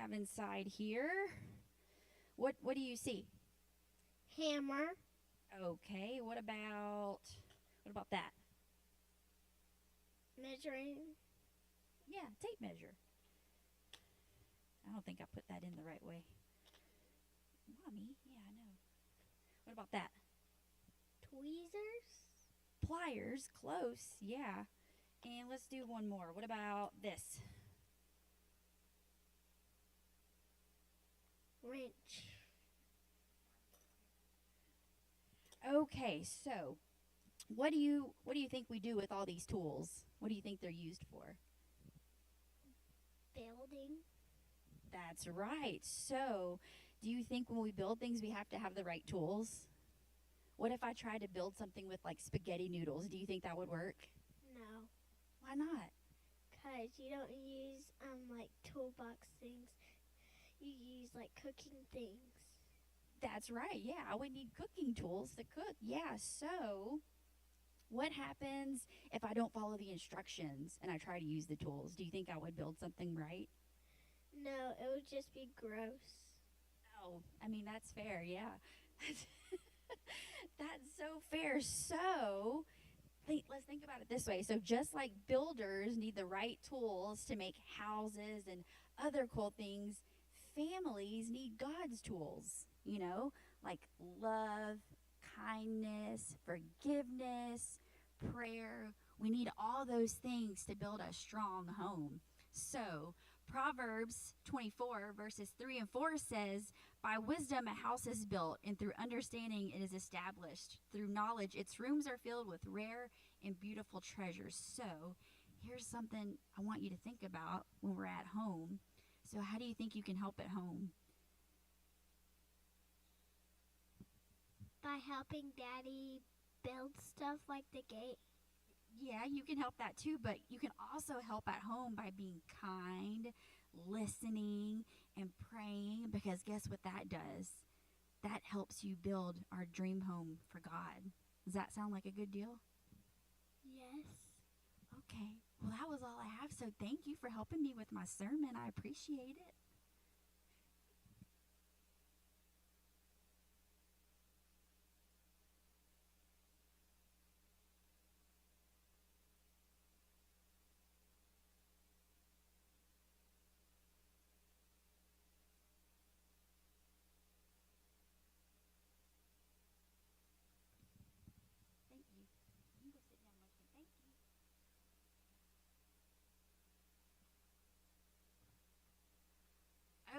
have inside here? What do you see? Hammer. Okay, what about that? Measuring. Yeah, tape measure. I don't think I put that in the right way. Mommy, yeah, I know. What about that? Tweezers. Pliers, close, yeah. And let's do one more. What about this? Wrench. Okay, so what do you think we do with all these tools? What do you think they're used for? Building. That's right. So, do you think when we build things we have to have the right tools? What if I tried to build something with like spaghetti noodles? Do you think that would work? No. Why not? Because you don't use like toolbox things. You use like cooking things. That's right. Yeah, we need cooking tools to cook. Yeah, so what happens if I don't follow the instructions and I try to use the tools? Do you think I would build something right? No, it would just be gross. Oh, I mean, that's fair. Yeah. That's so fair. So, let's think about it this way. So, just like builders need the right tools to make houses and other cool things, families need God's tools, like love, kindness, forgiveness, prayer. We need all those things to build a strong home. So, Proverbs 24, verses 3 and 4 says, by wisdom a house is built, and through understanding it is established. Through knowledge its rooms are filled with rare and beautiful treasures. So, here's something I want you to think about when we're at home. So, how do you think you can help at home? By helping Daddy build stuff like the gate. Yeah, you can help that too, but you can also help at home by being kind, listening, and praying, because guess what that does? That helps you build our dream home for God. Does that sound like a good deal? Yes. Okay. Well, that was all I have, so thank you for helping me with my sermon. I appreciate it. Thank you. You can go sit down with me. Thank you.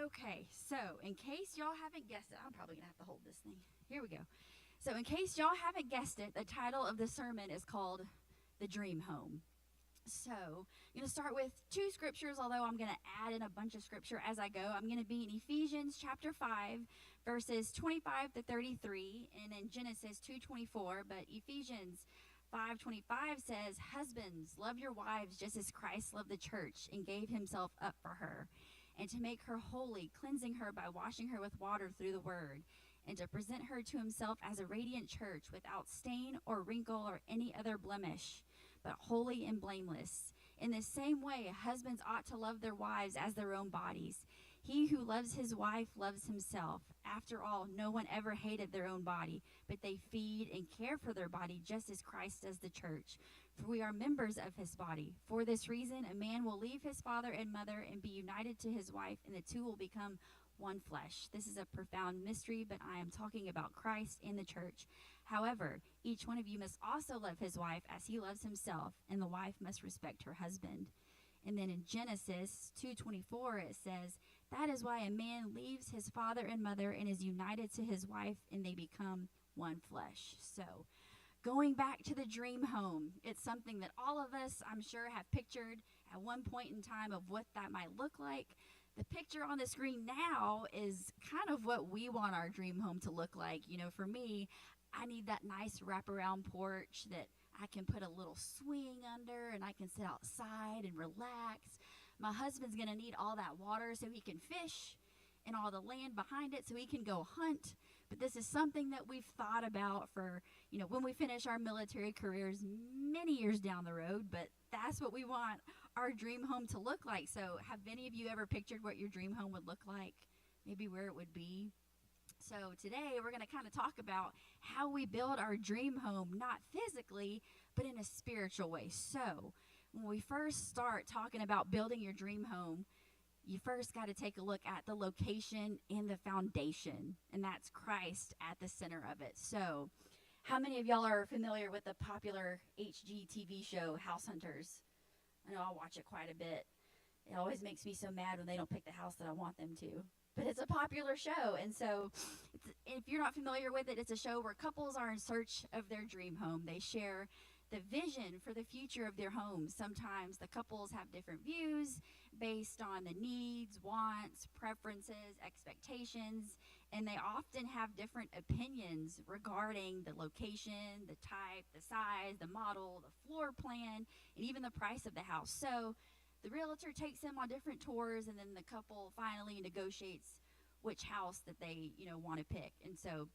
Okay, so in case y'all haven't guessed it, I'm probably going to have to hold this thing. Here we go. So, in case y'all haven't guessed it, the title of the sermon is called The Dream Home. So, I'm going to start with two scriptures, although I'm going to add in a bunch of scripture as I go. I'm going to be in Ephesians chapter 5, verses 25 to 33, and in Genesis 2:24, but Ephesians 5:25 says, husbands, love your wives just as Christ loved the church and gave himself up for her, and to make her holy, cleansing her by washing her with water through the word, and to present her to himself as a radiant church without stain or wrinkle or any other blemish, but holy and blameless. In the same way, husbands ought to love their wives as their own bodies. He who loves his wife loves himself. After all, no one ever hated their own body, but they feed and care for their body just as Christ does the church. For we are members of his body. For this reason, a man will leave his father and mother and be united to his wife, and the two will become one flesh. This is a profound mystery, but I am talking about Christ and the church. However, each one of you must also love his wife as he loves himself, and the wife must respect her husband. And then in Genesis 2:24 it says, that is why a man leaves his father and mother and is united to his wife, and they become one flesh. So, going back to the dream home, it's something that all of us, I'm sure, have pictured at one point in time of what that might look like. The picture on the screen now is kind of what we want our dream home to look like. For me, I need that nice wraparound porch that I can put a little swing under and I can sit outside and relax. My husband's going to need all that water so he can fish, and all the land behind it so he can go hunt. But this is something that we've thought about for, when we finish our military careers many years down the road, but that's what we want our dream home to look like. So have any of you ever pictured what your dream home would look like? Maybe where it would be? So today we're going to kind of talk about how we build our dream home, not physically, but in a spiritual way. So when we first start talking about building your dream home, you first got to take a look at the location and the foundation, and that's Christ at the center of it. So how many of y'all are familiar with the popular HGTV show, House Hunters? I know I watch it quite a bit. It always makes me so mad when they don't pick the house that I want them to. But it's a popular show, and so if you're not familiar with it, it's a show where couples are in search of their dream home. They share the vision for the future of their home. Sometimes the couples have different views based on the needs, wants, preferences, expectations, and they often have different opinions regarding the location, the type, the size, the model, the floor plan, and even the price of the house. So the realtor takes them on different tours, and then the couple finally negotiates which house that they, want to pick. And so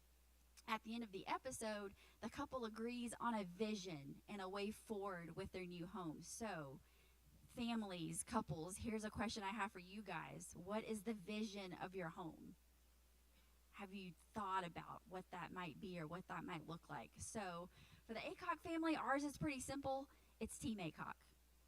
at the end of the episode, the couple agrees on a vision and a way forward with their new home. So families, couples, here's a question I have for you guys. What is the vision of your home? Have you thought about what that might be or what that might look like? So for the Acock family, ours is pretty simple. It's Team Acock.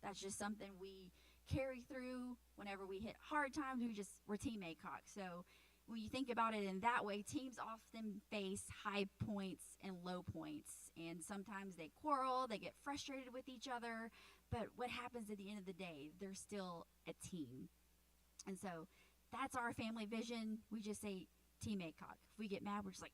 That's just something we carry through whenever we hit hard times. We're Team Acock. So when you think about it in that way, teams often face high points and low points. And sometimes they quarrel, they get frustrated with each other. But what happens at the end of the day? They're still a team. And so that's our family vision. We just say Team Acock. If we get mad, we're just like,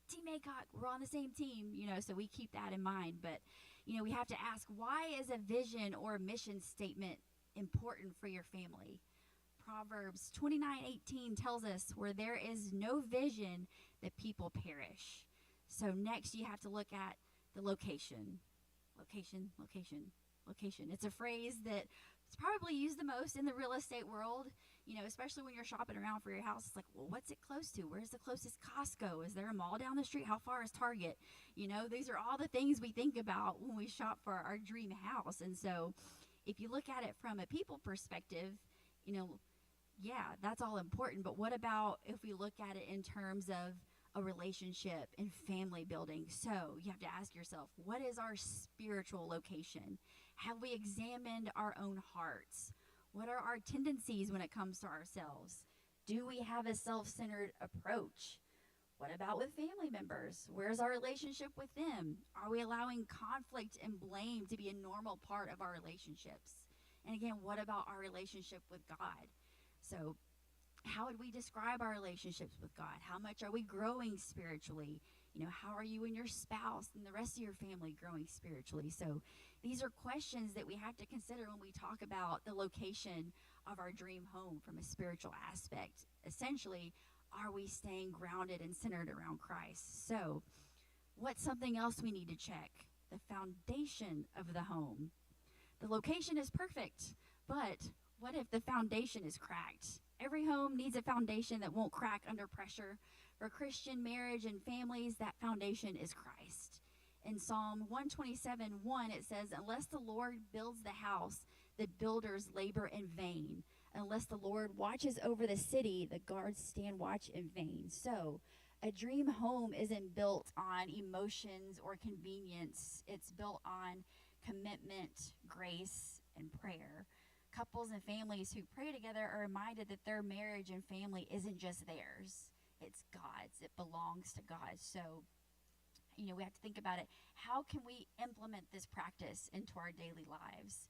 Team Acock, we're on the same team, so we keep that in mind. But, we have to ask, why is a vision or a mission statement important for your family? Proverbs 29:18 tells us, where there is no vision, that people perish. So next you have to look at the location. Location, location, location. It's a phrase that's probably used the most in the real estate world, especially when you're shopping around for your house. It's like, well, what's it close to? Where's the closest Costco? Is there a mall down the street? How far is Target? These are all the things we think about when we shop for our dream house. And so if you look at it from a people perspective, yeah, that's all important. But what about if we look at it in terms of a relationship and family building? So you have to ask yourself, what is our spiritual location? Have we examined our own hearts? What are our tendencies when it comes to ourselves? Do we have a self-centered approach? What about with family members? Where's our relationship with them? Are we allowing conflict and blame to be a normal part of our relationships? And again, what about our relationship with God? So how would we describe our relationships with God? How much are we growing spiritually? How are you and your spouse and the rest of your family growing spiritually? So these are questions that we have to consider when we talk about the location of our dream home from a spiritual aspect. Essentially, are we staying grounded and centered around Christ? So what's something else we need to check? The foundation of the home. The location is perfect, but what if the foundation is cracked? Every home needs a foundation that won't crack under pressure. For Christian marriage and families, that foundation is Christ. In Psalm 127:1, it says, unless the Lord builds the house, the builders labor in vain. Unless the Lord watches over the city, the guards stand watch in vain. So a dream home isn't built on emotions or convenience. It's built on commitment, grace, and prayer. Couples and families who pray together are reminded that their marriage and family isn't just theirs. It's God's. It belongs to God. So, we have to think about it. How can we implement this practice into our daily lives?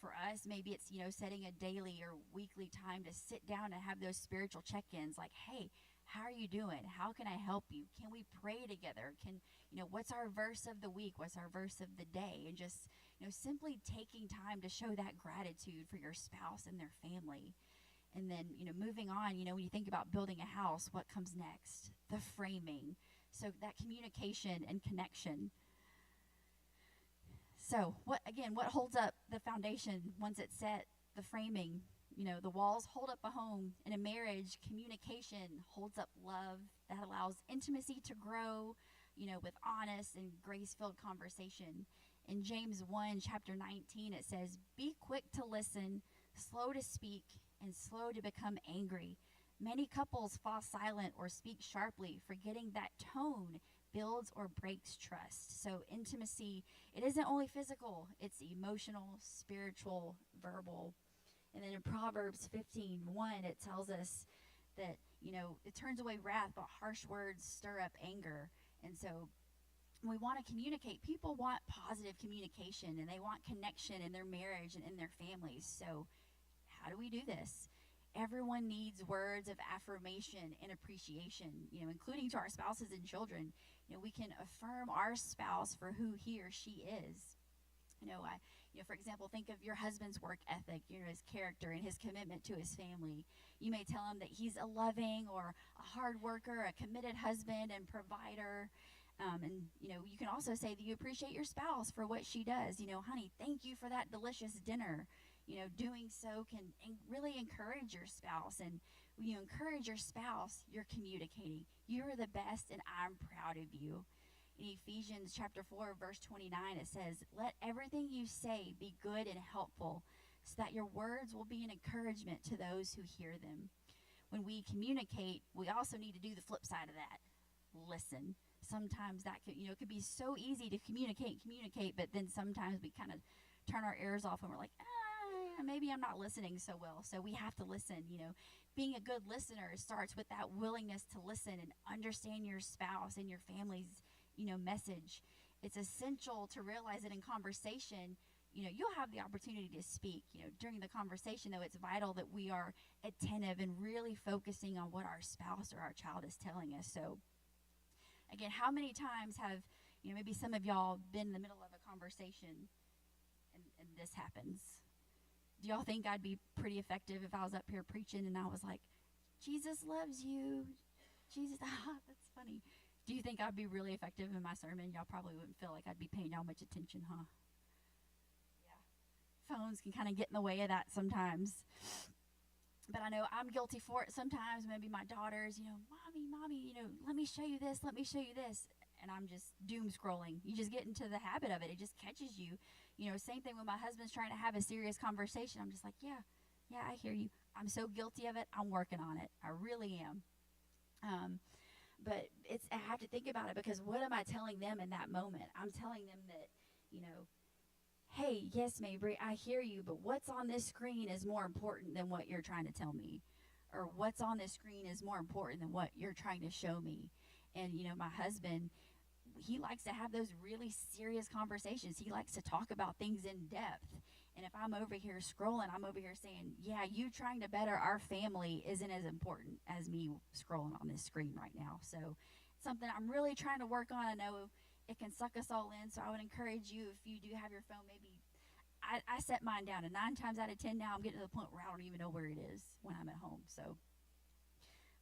For us, maybe it's, setting a daily or weekly time to sit down and have those spiritual check-ins like, hey, how are you doing? How can I help you? Can we pray together? What's our verse of the week? What's our verse of the day? And just, simply taking time to show that gratitude for your spouse and their family. And then, moving on, when you think about building a house, what comes next? The framing. So that communication and connection. So what holds up the foundation once it's set? The framing. The walls hold up a home. In a marriage, communication holds up love that allows intimacy to grow, with honest and grace-filled conversation. In James 1, chapter 19, it says, "Be quick to listen, slow to speak, and slow to become angry. Many couples fall silent or speak sharply, forgetting that tone builds or breaks trust." So intimacy, it isn't only physical, it's emotional, spiritual, verbal. And then in Proverbs 15:1, it tells us that, it turns away wrath, but harsh words stir up anger. And so we want to communicate. People want positive communication, and they want connection in their marriage and in their families. So how do we do this? Everyone needs words of affirmation and appreciation, including to our spouses and children. We can affirm our spouse for who he or she is. For example, think of your husband's work ethic, his character and his commitment to his family. You may tell him that he's a loving or a hard worker, a committed husband and provider. You can also say that you appreciate your spouse for what she does. Honey, thank you for that delicious dinner. Doing so can really encourage your spouse. And when you encourage your spouse, you're communicating. You're the best, and I'm proud of you. In Ephesians chapter 4, verse 29, it says, "Let everything you say be good and helpful, so that your words will be an encouragement to those who hear them." When we communicate, we also need to do the flip side of that. Listen. Sometimes that could be so easy to communicate, but then sometimes we kind of turn our ears off and we're like, maybe I'm not listening so well. So we have to listen. Being a good listener starts with that willingness to listen and understand your spouse and your family's message. It's essential to realize that in conversation, you'll have the opportunity to speak. During the conversation, though, it's vital that we are attentive and really focusing on what our spouse or our child is telling us. So again, how many times have, maybe some of y'all been in the middle of a conversation and this happens? Do y'all think I'd be pretty effective if I was up here preaching and I was like, "Jesus loves you. Jesus," that's funny. Do you think I'd be really effective in my sermon? Y'all probably wouldn't feel like I'd be paying y'all much attention, huh? Yeah. Phones can kind of get in the way of that sometimes. But I know I'm guilty for it sometimes. Maybe my daughters, mommy, let me show you this, and I'm just doom scrolling. You just get into the habit of it. It just catches you. Same thing when my husband's trying to have a serious conversation. I'm just like, yeah, I hear you. I'm so guilty of it. I'm working on it. I really am. But I have to think about it, because what am I telling them in that moment? I'm telling them that, hey, yes, Mabry, I hear you, but what's on this screen is more important than what you're trying to tell me. Or what's on this screen is more important than what you're trying to show me. And, my husband, he likes to have those really serious conversations. He likes to talk about things in depth. And if I'm over here scrolling, I'm over here saying, yeah, you trying to better our family isn't as important as me scrolling on this screen right now. So it's something I'm really trying to work on. I know it can suck us all in. So I would encourage you, if you do have your phone, maybe I set mine down, and 9 times out of 10 now I'm getting to the point where I don't even know where it is when I'm at home. So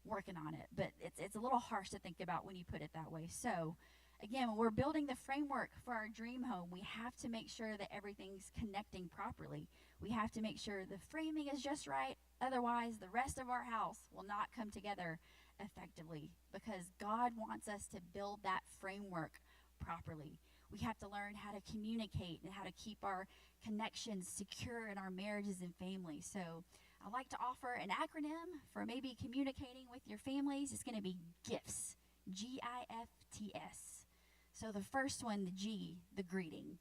working on it, but it's a little harsh to think about when you put it that way. So again, when we're building the framework for our dream home, we have to make sure that everything's connecting properly. We have to make sure the framing is just right. Otherwise, the rest of our house will not come together effectively, because God wants us to build that framework properly. We have to learn how to communicate and how to keep our connections secure in our marriages and families. So I like to offer an acronym for maybe communicating with your families. It's going to be GIFTS, GIFTS. So the first one, the G, the greeting.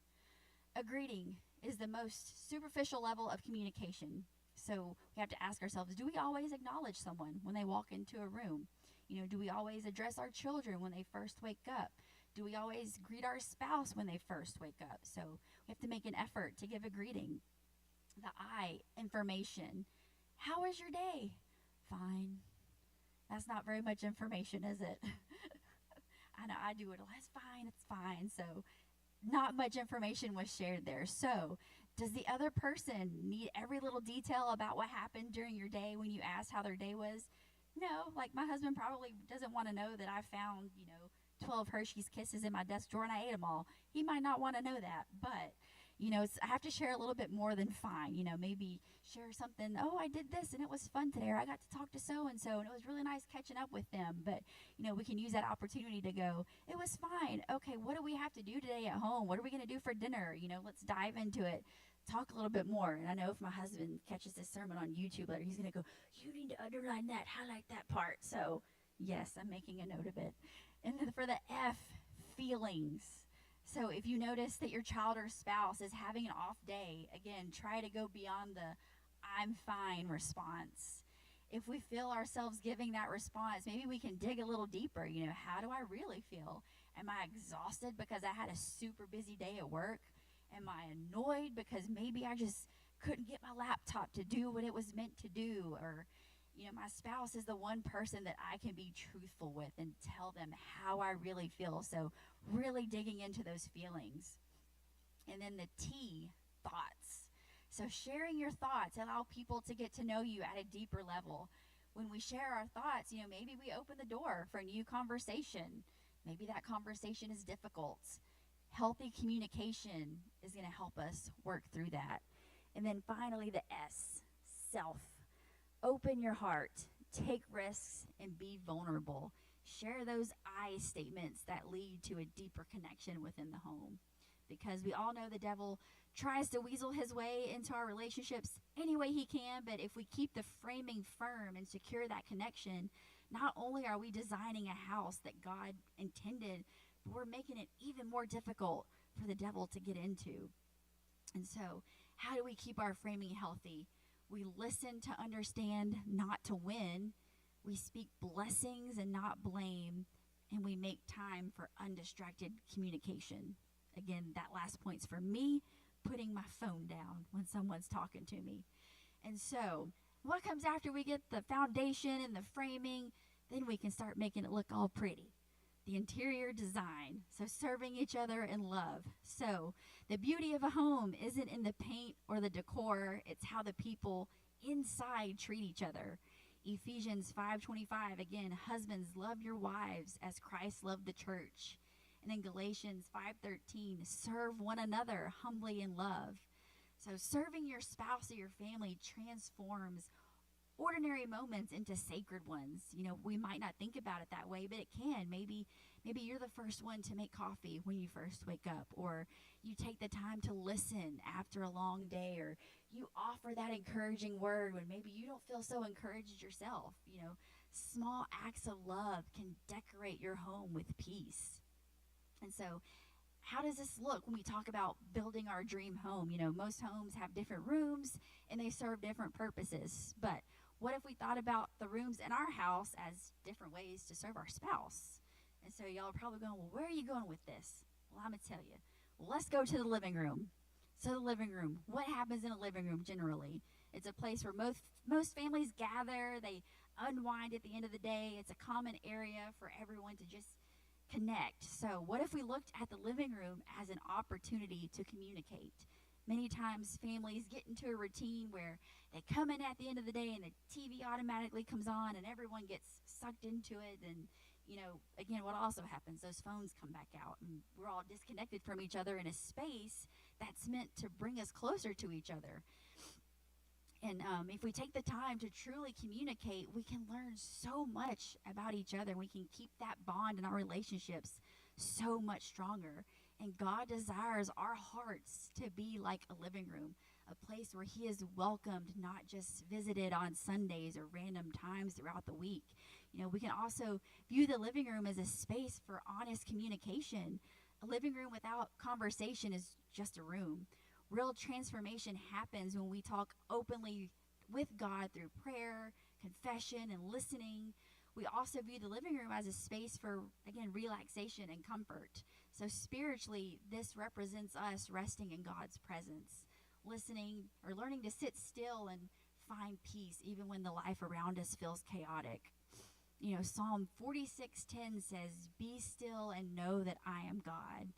A greeting is the most superficial level of communication. So we have to ask ourselves, do we always acknowledge someone when they walk into a room? Do we always address our children when they first wake up? Do we always greet our spouse when they first wake up? So we have to make an effort to give a greeting. The I, information. How was your day? Fine. That's not very much information, is it? I know I do it. It's fine. So not much information was shared there. So does the other person need every little detail about what happened during your day when you asked how their day was? No, like my husband probably doesn't want to know that I found, 12 Hershey's Kisses in my desk drawer and I ate them all. He might not want to know that, but, I have to share a little bit more than fine. Maybe share something. Oh, I did this and it was fun today, or I got to talk to so and so and it was really nice catching up with them. But we can use that opportunity to go, it was fine. Okay, what do we have to do today at home? What are we going to do for dinner? Let's dive into it. Talk a little bit more. And I know if my husband catches this sermon on YouTube later, he's going to go, you need to underline that, highlight that part. So, yes, I'm making a note of it. And then for the F, feelings. So if you notice that your child or spouse is having an off day, again, try to go beyond the I'm fine response. If we feel ourselves giving that response, maybe we can dig a little deeper. How do I really feel? Am I exhausted because I had a super busy day at work? Am I annoyed because maybe I just couldn't get my laptop to do what it was meant to do? Or, my spouse is the one person that I can be truthful with and tell them how I really feel. So really digging into those feelings. And then the T, thoughts. So sharing your thoughts, allow people to get to know you at a deeper level. When we share our thoughts, maybe we open the door for a new conversation. Maybe that conversation is difficult. Healthy communication is going to help us work through that. And then finally, the S, self. Open your heart, take risks, and be vulnerable. Share those I statements that lead to a deeper connection within the home. Because we all know the devil tries to weasel his way into our relationships any way he can, but if we keep the framing firm and secure that connection, not only are we designing a house that God intended, but we're making it even more difficult for the devil to get into. And so, how do we keep our framing healthy? We listen to understand, not to win. We speak blessings and not blame. And we make time for undistracted communication. Again, that last point's for me, putting my phone down when someone's talking to me. And so, what comes after we get the foundation and the framing? Then we can start making it look all pretty. The interior design, so serving each other in love. So the beauty of a home isn't in the paint or the decor, it's how the people inside treat each other. Ephesians 5:25, again, husbands, love your wives as Christ loved the church. And then Galatians 5:13, serve one another humbly in love. So serving your spouse or your family transforms ordinary moments into sacred ones. We might not think about it that way, but it can. Maybe you're the first one to make coffee when you first wake up, or you take the time to listen after a long day, or you offer that encouraging word when maybe you don't feel so encouraged yourself. Small acts of love can decorate your home with peace. And so, how does this look when we talk about building our dream home? Most homes have different rooms and they serve different purposes, but what if we thought about the rooms in our house as different ways to serve our spouse? And so y'all are probably going, well, where are you going with this? Well, I'm going to tell you. Well, let's go to the living room. So the living room, what happens in a living room generally? It's a place where most families gather. They unwind at the end of the day. It's a common area for everyone to just connect. So what if we looked at the living room as an opportunity to communicate? Many times families get into a routine where they come in at the end of the day and the TV automatically comes on and everyone gets sucked into it. And, again, what also happens, those phones come back out and we're all disconnected from each other in a space that's meant to bring us closer to each other. And if we take the time to truly communicate, we can learn so much about each other. We can keep that bond in our relationships so much stronger. And God desires our hearts to be like a living room, a place where he is welcomed, not just visited on Sundays or random times throughout the week. We can also view the living room as a space for honest communication. A living room without conversation is just a room. Real transformation happens when we talk openly with God through prayer, confession, and listening. We also view the living room as a space for, again, relaxation and comfort. So spiritually, this represents us resting in God's presence, listening or learning to sit still and find peace even when the life around us feels chaotic. Psalm 46:10 says, "Be still and know that I am God."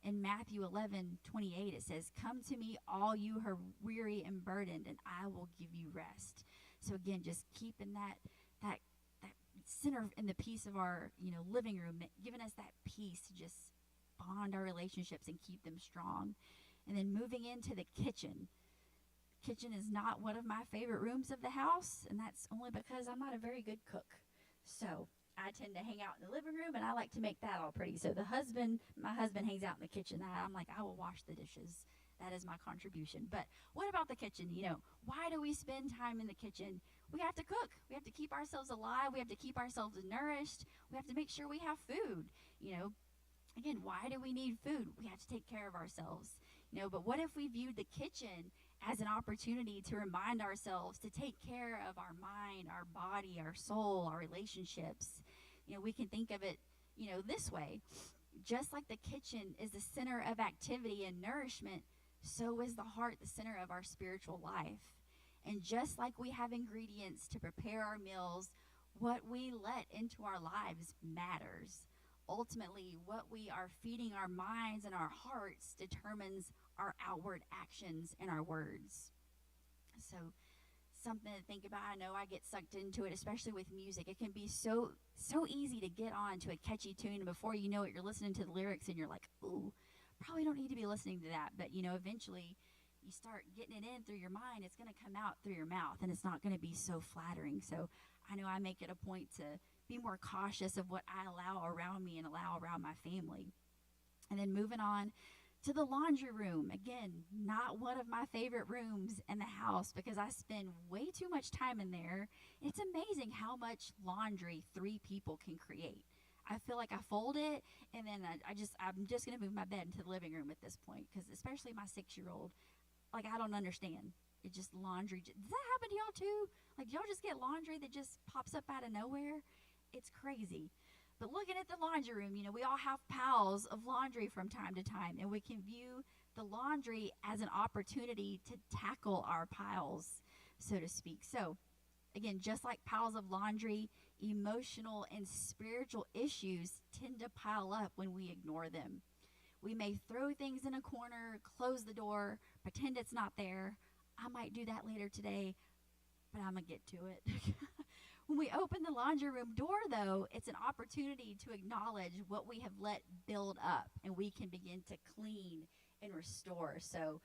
In Matthew 11:28, it says, "Come to me, all you who are weary and burdened, and I will give you rest." So again, just keeping that center in the peace of our living room, giving us that peace to just bond our relationships and keep them strong. And then moving into the kitchen. Kitchen is not one of my favorite rooms of the house, and that's only because I'm not a very good cook. So I tend to hang out in the living room, and I like to make that all pretty. So my husband hangs out in the kitchen. I'm like, I will wash the dishes. That is my contribution. But what about the kitchen? Why do we spend time in the kitchen? We have to cook. We have to keep ourselves alive. We have to keep ourselves nourished. We have to make sure we have food. Again, why do we need food? We have to take care of ourselves. But what if we viewed the kitchen as an opportunity to remind ourselves to take care of our mind, our body, our soul, our relationships? We can think of it, this way. Just like the kitchen is the center of activity and nourishment, so is the heart the center of our spiritual life. And just like we have ingredients to prepare our meals, what we let into our lives matters. Ultimately, what we are feeding our minds and our hearts determines our outward actions and our words. So, something to think about. I know I get sucked into it, especially with music. It can be so easy to get on to a catchy tune, and before you know it, you're listening to the lyrics and you're like, ooh, probably don't need to be listening to that. But eventually you start getting it in through your mind, it's going to come out through your mouth, and it's not going to be so flattering. So I know I make it a point to be more cautious of what I allow around me and allow around my family. And then moving on to the laundry room. Again, not one of my favorite rooms in the house because I spend way too much time in there. It's amazing how much laundry 3 people can create. I feel like I fold it, and then I'm just going to move my bed into the living room at this point, because especially my 6-year-old, like, I don't understand. It just laundry. Does that happen to y'all too? Like, y'all just get laundry that just pops up out of nowhere? It's crazy. But looking at the laundry room, we all have piles of laundry from time to time, and we can view the laundry as an opportunity to tackle our piles, so to speak. So, again, just like piles of laundry, emotional and spiritual issues tend to pile up when we ignore them. We may throw things in a corner, close the door, pretend it's not there. I might do that later today, but I'm going to get to it. When we open the laundry room door, though, it's an opportunity to acknowledge what we have let build up, and we can begin to clean and restore. So,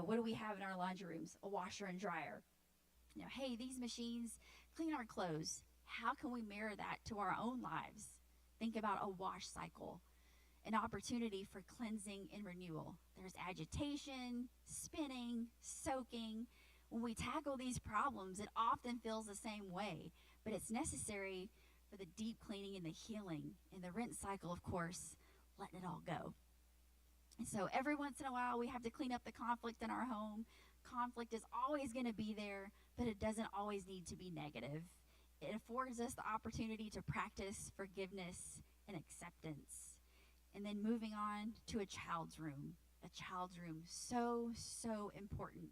what do we have in our laundry rooms? A washer and dryer. Hey, these machines clean our clothes. How can we mirror that to our own lives? Think about a wash cycle, an opportunity for cleansing and renewal. There's agitation, spinning, soaking. When we tackle these problems, it often feels the same way, but it's necessary for the deep cleaning and the healing. And the rinse cycle, of course, letting it all go. And so every once in a while, we have to clean up the conflict in our home. Conflict is always going to be there, but it doesn't always need to be negative. It affords us the opportunity to practice forgiveness and acceptance. And then moving on to a child's room. A child's room, so important.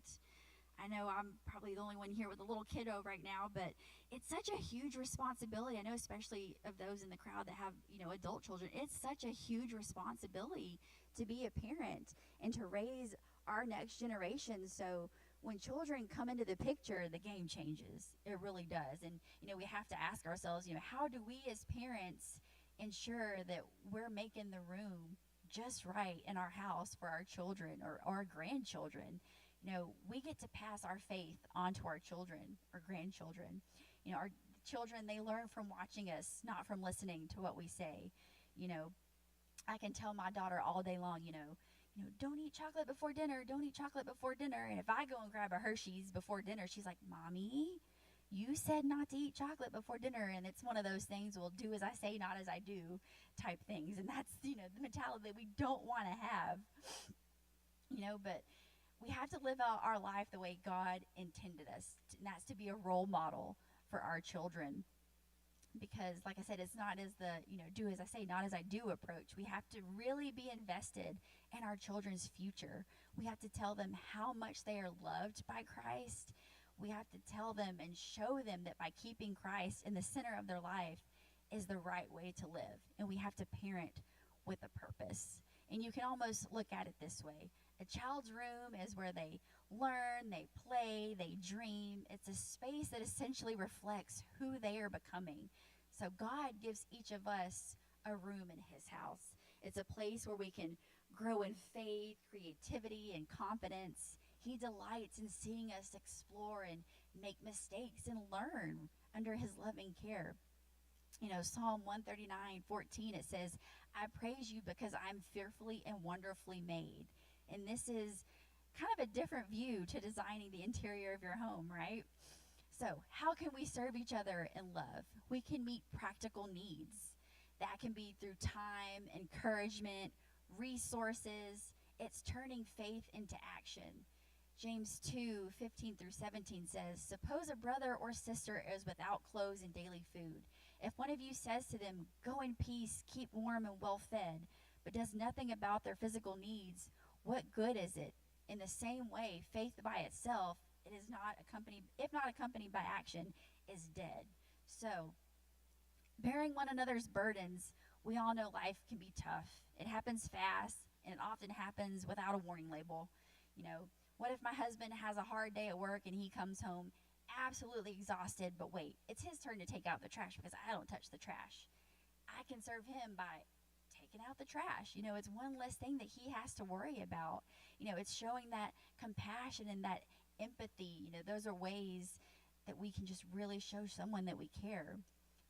I know I'm probably the only one here with a little kiddo right now, but it's such a huge responsibility. I know especially of those in the crowd that have, adult children. It's such a huge responsibility to be a parent and to raise our next generation. So when children come into the picture, the game changes. It really does. And, we have to ask ourselves, how do we as parents ensure that we're making the room just right in our house for our children or our grandchildren? We get to pass our faith on to our children or grandchildren. Our children, they learn from watching us, not from listening to what we say. I can tell my daughter all day long, don't eat chocolate before dinner, don't eat chocolate before dinner. And if I go and grab a Hershey's before dinner, she's like, Mommy, you said not to eat chocolate before dinner. And it's one of those things, well, do as I say, not as I do type things. And that's, the mentality that we don't want to have, but we have to live out our life the way God intended us. And that's to be a role model for our children. Because, like I said, it's not as the, do as I say, not as I do approach. We have to really be invested in our children's future. We have to tell them how much they are loved by Christ. We have to tell them and show them that by keeping Christ in the center of their life is the right way to live. And we have to parent with a purpose. And you can almost look at it this way. A child's room is where they learn, they play, they dream. It's a space that essentially reflects who they are becoming. So God gives each of us a room in his house. It's a place where we can grow in faith, creativity, and confidence. He delights in seeing us explore and make mistakes and learn under his loving care. Psalm 139:14, it says, I praise you because I'm fearfully and wonderfully made. And this is kind of a different view to designing the interior of your home, right? So, how can we serve each other in love? We can meet practical needs. That can be through time, encouragement, resources. It's turning faith into action. James 2:15-17 says, suppose a brother or sister is without clothes and daily food. If one of you says to them, go in peace, keep warm and well fed, but does nothing about their physical needs, what good is it? In the same way, faith by itself, it is not accompanied, if not accompanied by action, is dead. So, bearing one another's burdens, we all know life can be tough. It happens fast, and it often happens without a warning label. What if my husband has a hard day at work and he comes home absolutely exhausted, but wait, it's his turn to take out the trash because I don't touch the trash. I can serve him by taking out the trash. It's one less thing that he has to worry about. It's showing that compassion and that empathy. Those are ways that we can just really show someone that we care.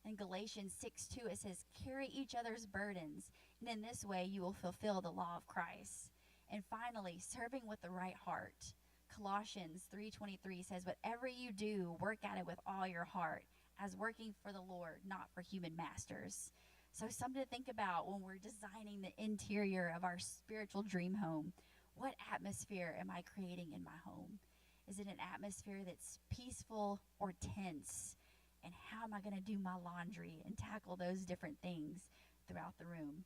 In Galatians 6:2, it says, carry each other's burdens, and in this way you will fulfill the law of Christ. And finally, serving with the right heart. Colossians 3:23 says, whatever you do, work at it with all your heart, as working for the Lord, not for human masters. So something to think about when we're designing the interior of our spiritual dream home. What atmosphere am I creating in my home? Is it an atmosphere that's peaceful or tense? And how am I going to do my laundry and tackle those different things throughout the room?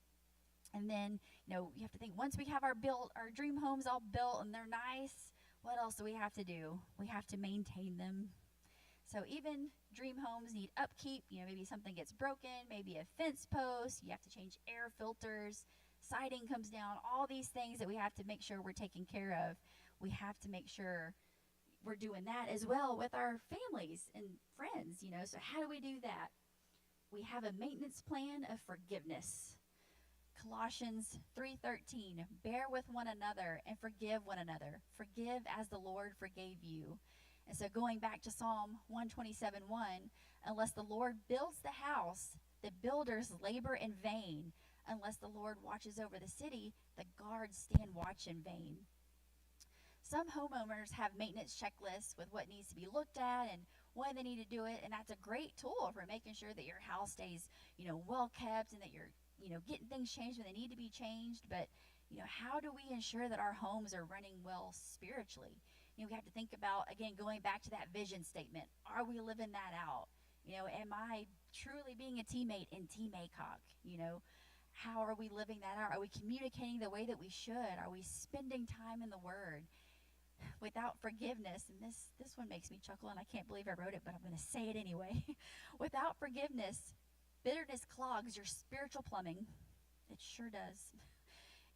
And then, you have to think, once we have our dream homes all built and they're nice, what else do we have to do? We have to maintain them. So even dream homes need upkeep. Maybe something gets broken, maybe a fence post. You have to change air filters. Siding comes down. All these things that we have to make sure we're taking care of. We have to make sure we're doing that as well with our families and friends. So how do we do that? We have a maintenance plan of forgiveness. Colossians 3:13, bear with one another and forgive one another. Forgive as the Lord forgave you. And so going back to Psalm 127:1, unless the Lord builds the house, the builders labor in vain. Unless the Lord watches over the city, the guards stand watch in vain. Some homeowners have maintenance checklists with what needs to be looked at and when they need to do it, and that's a great tool for making sure that your house stays, well kept and that you're getting things changed when they need to be changed. But, how do we ensure that our homes are running well spiritually? We have to think about, again, going back to that vision statement. Are we living that out? Am I truly being a teammate in Team ACOC? How are we living that out? Are we communicating the way that we should? Are we spending time in the Word? Without forgiveness, and this one makes me chuckle, and I can't believe I wrote it, but I'm going to say it anyway. Without forgiveness, bitterness clogs your spiritual plumbing. It sure does.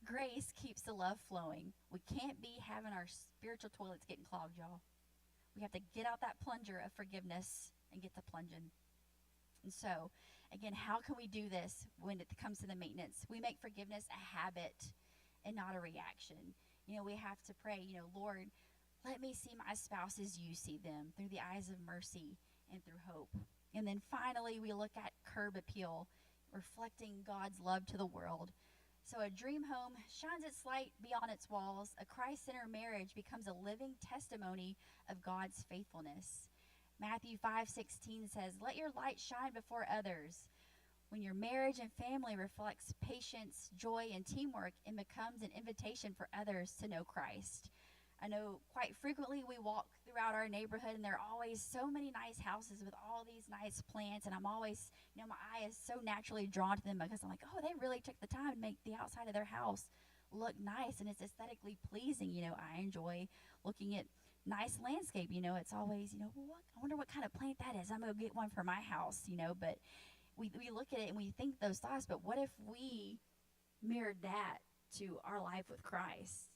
Grace keeps the love flowing. We can't be having our spiritual toilets getting clogged, y'all. We have to get out that plunger of forgiveness and get to plunging. And so, again, how can we do this when it comes to the maintenance? We make forgiveness a habit and not a reaction. We have to pray, Lord, let me see my spouse as you see them, through the eyes of mercy and through hope. And then finally, we look at curb appeal, reflecting God's love to the world. So a dream home shines its light beyond its walls. A Christ-centered marriage becomes a living testimony of God's faithfulness. Matthew 5:16 says, let your light shine before others. When your marriage and family reflects patience, joy, and teamwork, it becomes an invitation for others to know Christ. I know quite frequently we walk throughout our neighborhood and there are always so many nice houses with all these nice plants, and I'm always, my eye is so naturally drawn to them because I'm like, oh, they really took the time to make the outside of their house look nice and it's aesthetically pleasing. I enjoy looking at nice landscape. It's always, I wonder what kind of plant that is. I'm going to get one for my house, but we look at it and we think those thoughts, but what if we mirrored that to our life with Christ?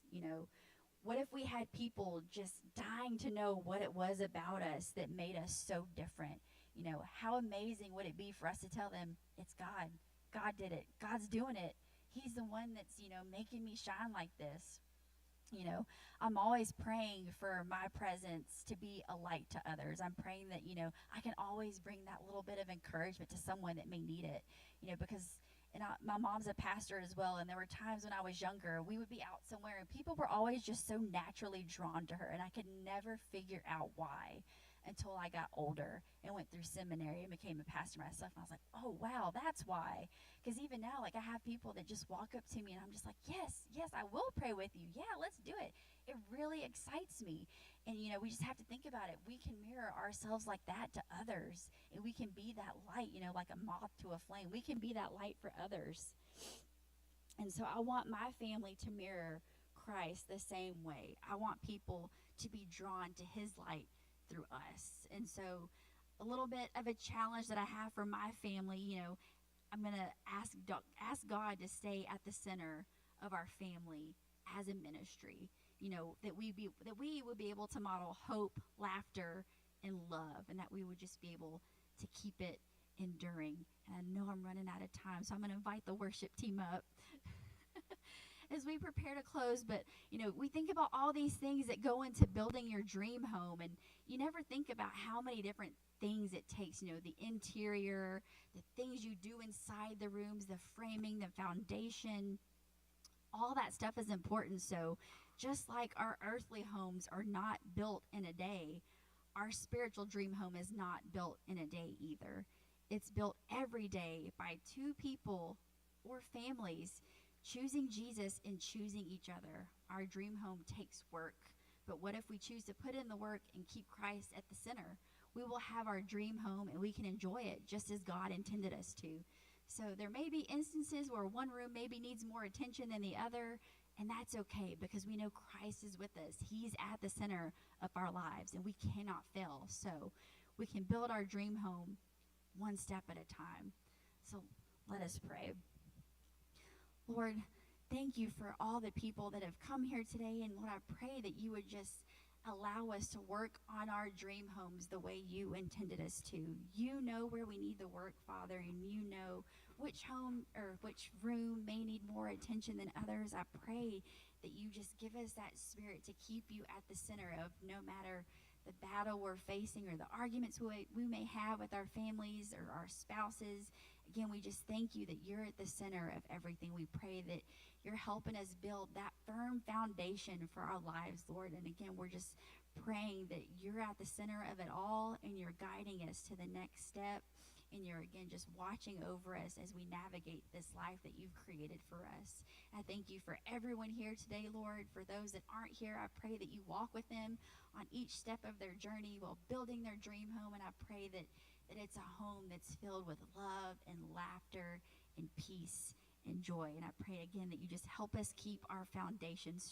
What if we had people just dying to know what it was about us that made us so different? How amazing would it be for us to tell them, it's God. God did it. God's doing it. He's the one that's, making me shine like this. I'm always praying for my presence to be a light to others. I'm praying that, I can always bring that little bit of encouragement to someone that may need it, because my mom's a pastor as well. And there were times when I was younger, we would be out somewhere and people were always just so naturally drawn to her. And I could never figure out why until I got older and went through seminary and became a pastor myself. And I was like, oh, wow, that's why. Because even now, like, I have people that just walk up to me and I'm just like, yes, I will pray with you. Yeah, let's do it. It really excites me. And, we just have to think about it. We can mirror ourselves like that to others. And we can be that light, like a moth to a flame. We can be that light for others. And so I want my family to mirror Christ the same way. I want people to be drawn to his light through us. And so a little bit of a challenge that I have for my family, I'm going to ask God to stay at the center of our family as a ministry. That we would be able to model hope, laughter, and love, and that we would just be able to keep it enduring. And I know I'm running out of time, so I'm going to invite the worship team up as we prepare to close. But, we think about all these things that go into building your dream home, and you never think about how many different things it takes, the interior, the things you do inside the rooms, the framing, the foundation, all that stuff is important. So just like our earthly homes are not built in a day, our spiritual dream home is not built in a day either. It's built every day by two people or families choosing Jesus and choosing each other. Our dream home takes work, but what if we choose to put in the work and keep Christ at the center? We will have our dream home and we can enjoy it just as God intended us to. So there may be instances where one room maybe needs more attention than the other, and that's okay because we know Christ is with us. He's at the center of our lives, and we cannot fail. So we can build our dream home one step at a time. So let us pray. Lord, thank you for all the people that have come here today, and Lord, I pray that you would just allow us to work on our dream homes the way you intended us to. You know where we need the work, Father, and you know which home or which room may need more attention than others. I pray that you just give us that spirit to keep you at the center of no matter the battle we're facing or the arguments we may have with our families or our spouses. Again, we just thank you that you're at the center of everything. We pray that you're helping us build that firm foundation for our lives, Lord. And again, we're just praying that you're at the center of it all and you're guiding us to the next step. And you're, again, just watching over us as we navigate this life that you've created for us. I thank you for everyone here today, Lord. For those that aren't here, I pray that you walk with them on each step of their journey while building their dream home. And I pray that it's a home that's filled with love and laughter and peace and joy. And I pray, again, that you just help us keep our foundation strong.